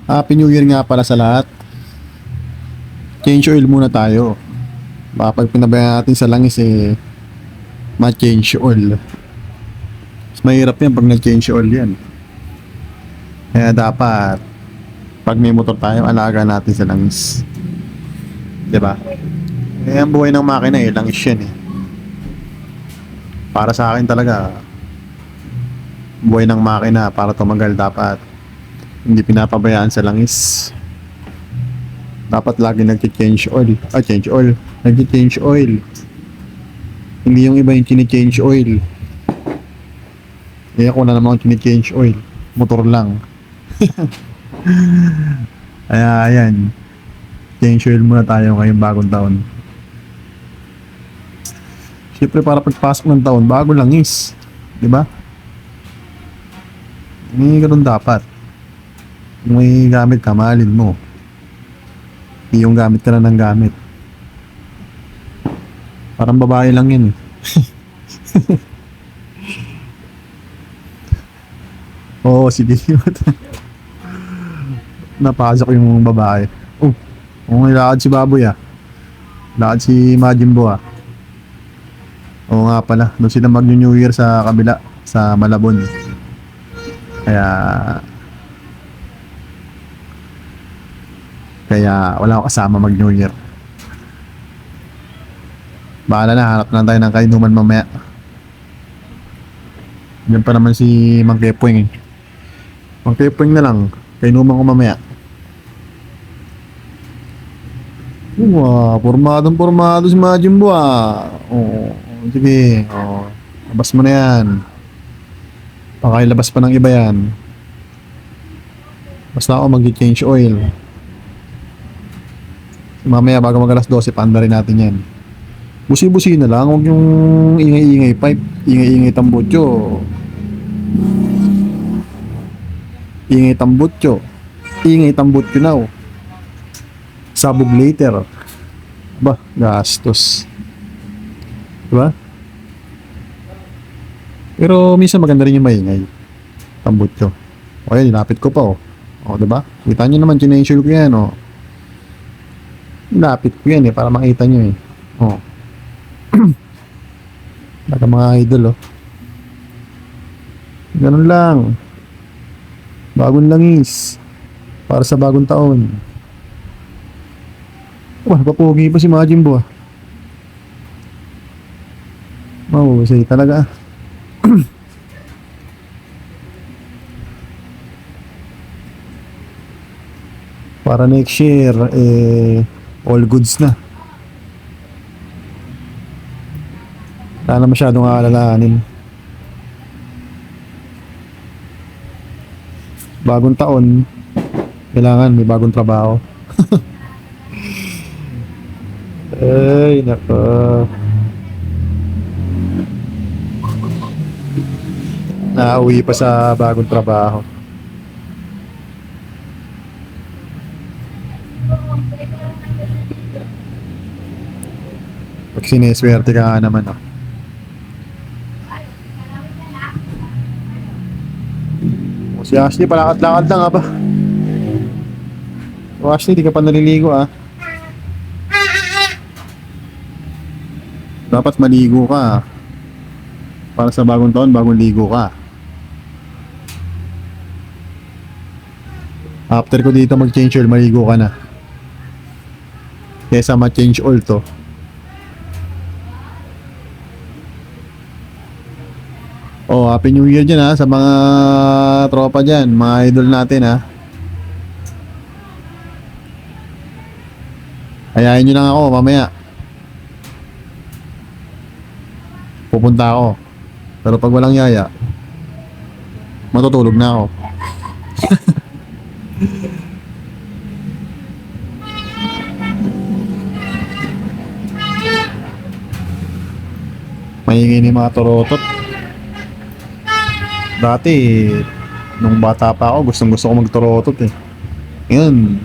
Happy New Year nga pala sa lahat. Change oil muna tayo. Baka pag pinabayaan natin sa langis ma-change oil. Mas mahirap yan pag na-change oil yan. Kaya dapat, pag may motor tayo, alaga natin sa langis. 'Di ba? Ang buhay ng makina langis yan Para sa akin talaga, buhay ng makina para tumagal dapat hindi pinapabayaan sa langis. Dapat lagi nag-change oil. Change oil. Nag-change oil. Hindi yung iba yung change oil. Ako na naman change oil. Motor lang. Kaya ayan. Change oil muna tayo ngayong bagong taon. Siyempre para pagpasok ng taon, bago langis. Diba? Hindi ganun dapat. Kung may gamit ka, mahalin mo. Hindi yung gamit ka na ng gamit. Parang babae lang yun Oo, sige. Napasok yung babae. May lakad si Baboy Lakad si Majimbo Oo nga pala, doon sila mag-New Year sa kabila, sa Malabon. Kaya wala ako kasama mag-New Year. Bahala na, hanap na tayo ng kainuman mamaya. Diyan pa naman si Mang Kepweng Mang Kepweng na lang, kainuman ko mamaya. Pormadong-pormado si Majimbo Oo, sige. Labas mo na yan. Pakailabas pa ng iba yan. Basta ako mag-change oil. Mamaya bago mag alas 12, paanda rin natin yan. Busi-busi na lang, huwag yung ingay-ingay pipe, ingay-ingay tambutso. Ingay tambutso. Ingay tambutso now. Sabog later. Ba, gastos. Diba? Pero minsan maganda rin yung maingay. Tambutso. O yan, inapit ko pa diba? Kita nyo naman, chinensure ko yan Inapit ko yan para makita nyo Baka mga idol Ganun lang. Bagong langis para sa bagong taon. Papugi pa si Majimbo Mahusay talaga Para next year all goods na. Wala na masyadong aalalahanin. Bagong taon, kailangan may bagong trabaho. Ay, nako. Nauwi pa sa bagong trabaho. Pag sineswerte ka naman Si Ashley, palakad-lakad lang ba? Ashley, di ka pa naliligo Dapat maligo ka para sa bagong taon, bagong ligo ka. After ko dito mag-change oil, maligo ka na. Kesa ma-change oil to. Happy New Year dyan sa mga tropa dyan, mga idol natin Ayayin nyo lang ako mamaya. Pupunta ako. Pero pag walang yaya, matutulog na ako. Maingay ni mga torotot. Dati, nung bata pa ako, gustong-gusto ko magtorotot Ngayon,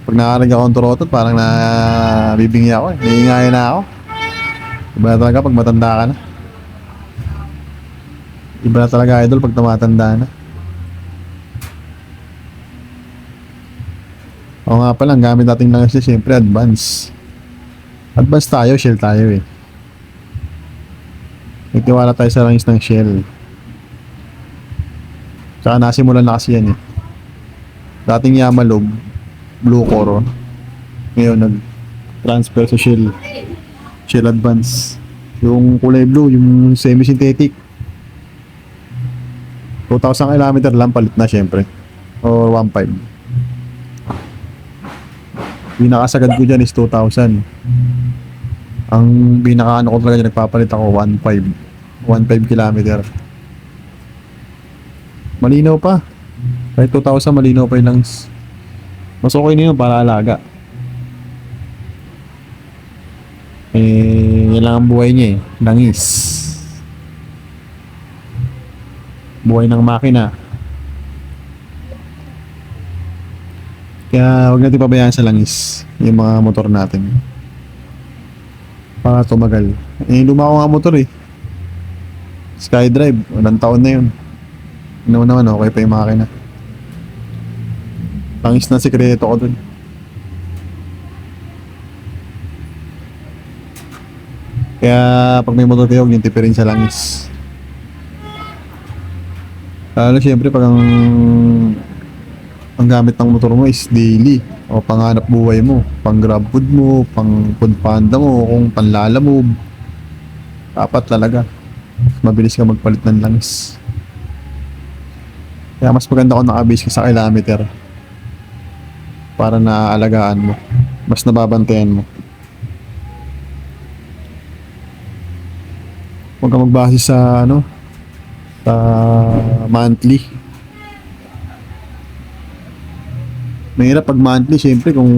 pag nakarinig ako ng torotot, parang nabibingi ako Naiingay na ako. Iba na talaga pag matanda ka na. Iba na talaga idol pag tumatanda na. Oo nga pala, ang gamit nating langis niya siyempre advance. Advance tayo, Shell tayo eh. Nagtiwala tayo sa langis ng Shell. Tsaka nasimulan na kasi yan eh. Dating Yamalog, Blue Core. Ngayon nag-transfer sa Shell. Shell Advance. Yung kulay blue, yung semi-synthetic. 2,000 km lang, palit na syempre. O 1.5. Pinakasagad ko dyan is 2,000. Ang pinaka-ano ko talaga dyan, nagpapalit ako 1.5. 1.5 km. Malinaw pa. Kahit 2,000 malinaw pa yung langs. Mas okay na yun para alaga. Yan lang ang buhay niya eh. Langis. Buhay ng makina. Kaya huwag natin pabayaan sa langis yung mga motor natin. Para tumagal. Luma ko nga motor eh. Skydrive. Walang taon na yun. Naman okay pa yung makina. Langis na sikreto ko dun. Kaya pag may motor kayo, huwag yung tipirin sa langis. Lalo syempre pag ang gamit ng motor mo is daily o panghanap buhay mo, pang grab food mo, pang food panda mo, kung panlala mo, dapat talaga mabilis ka magpalit ng langis. Kaya mas maganda kung naka-base ka sa kilometer para naaalagaan mo, mas nababantayan mo. Huwag ka magbase sa sa monthly. Mahirap pag monthly, syempre kung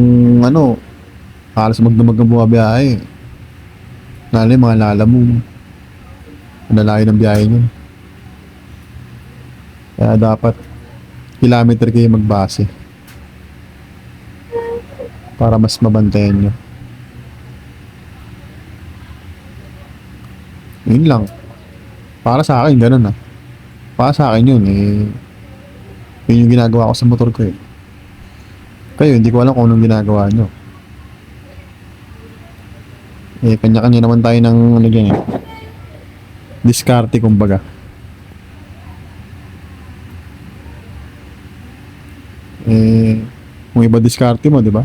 halos magdamag ng bumabiyahe. Lalo yung mga lalamove. Ang lalayo ng biyahe nyo. Kaya dapat kilometer kayo magbase para mas mabantayan nyo. Yun lang. Para sa akin, ganun Para sa akin yun yun yung ginagawa ko sa motor ko eh. Kayo, hindi ko alam kung anong ginagawa nyo. Kanya-kanya naman tayo ng dyan diskarte kumbaga. Kung iba diskarte mo, di ba?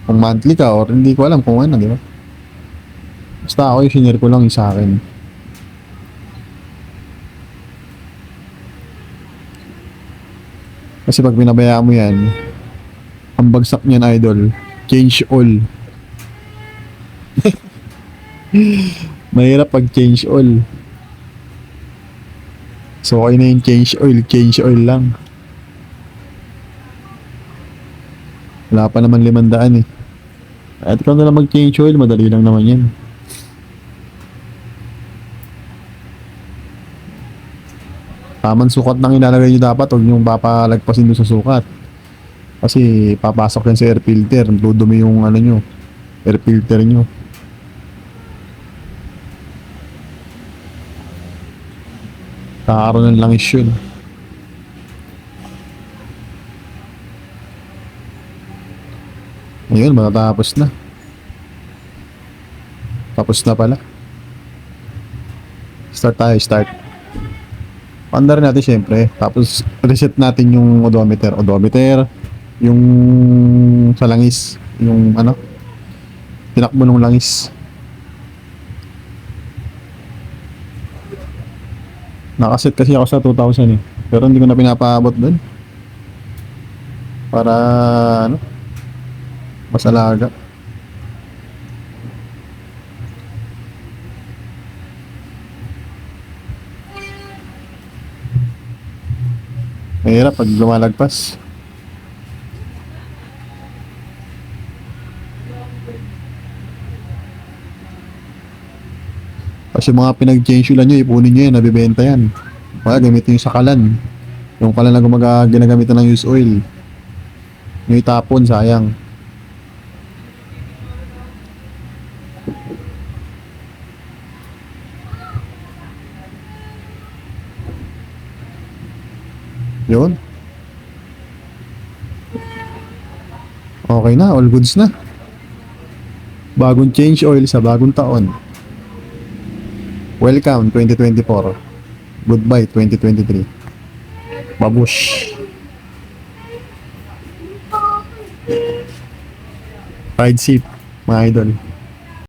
Kung monthly ka or hindi ko alam kung ano, di ba? Basta ako yung senior ko lang yung sa akin. Kasi pag pinabayaan mo yan, ang bagsak niyan idol, change oil. Mahirap pag change oil. So okay na yung change oil lang. Wala pa naman 500 eh. At ikaw na lang mag-change oil, madali lang naman yan. Tamang sukat nang ilalagay nyo dapat, huwag nyo papalagpasin doon sa sukat. Kasi papasok yan sa air filter, dudumi yung air filter nyo. Kakaroon ng langis yun. Ayun, matatapos na. Tapos na pala. Start tayo, start. Panda rin natin syempre. Tapos reset natin yung odometer. Yung sa langis. Yung tinakbo ng langis. Nakaset kasi ako sa 2,000 eh. Pero hindi ko na pinapaabot doon. Para mas alaga. Mahirap pag lumalagpas. Kasi mga pinag-change ulan nyo, ipunin nyo yan, nabibenta yan. Kaya gamitin yung sa kalan. Yung kalan na ginagamitan ng used oil. Yung itapon, sayang. Yun. Okay na, all goods na. Bagong change oil sa bagong taon. Welcome 2024. Goodbye 2023. Babush. Ride safe, mga idol.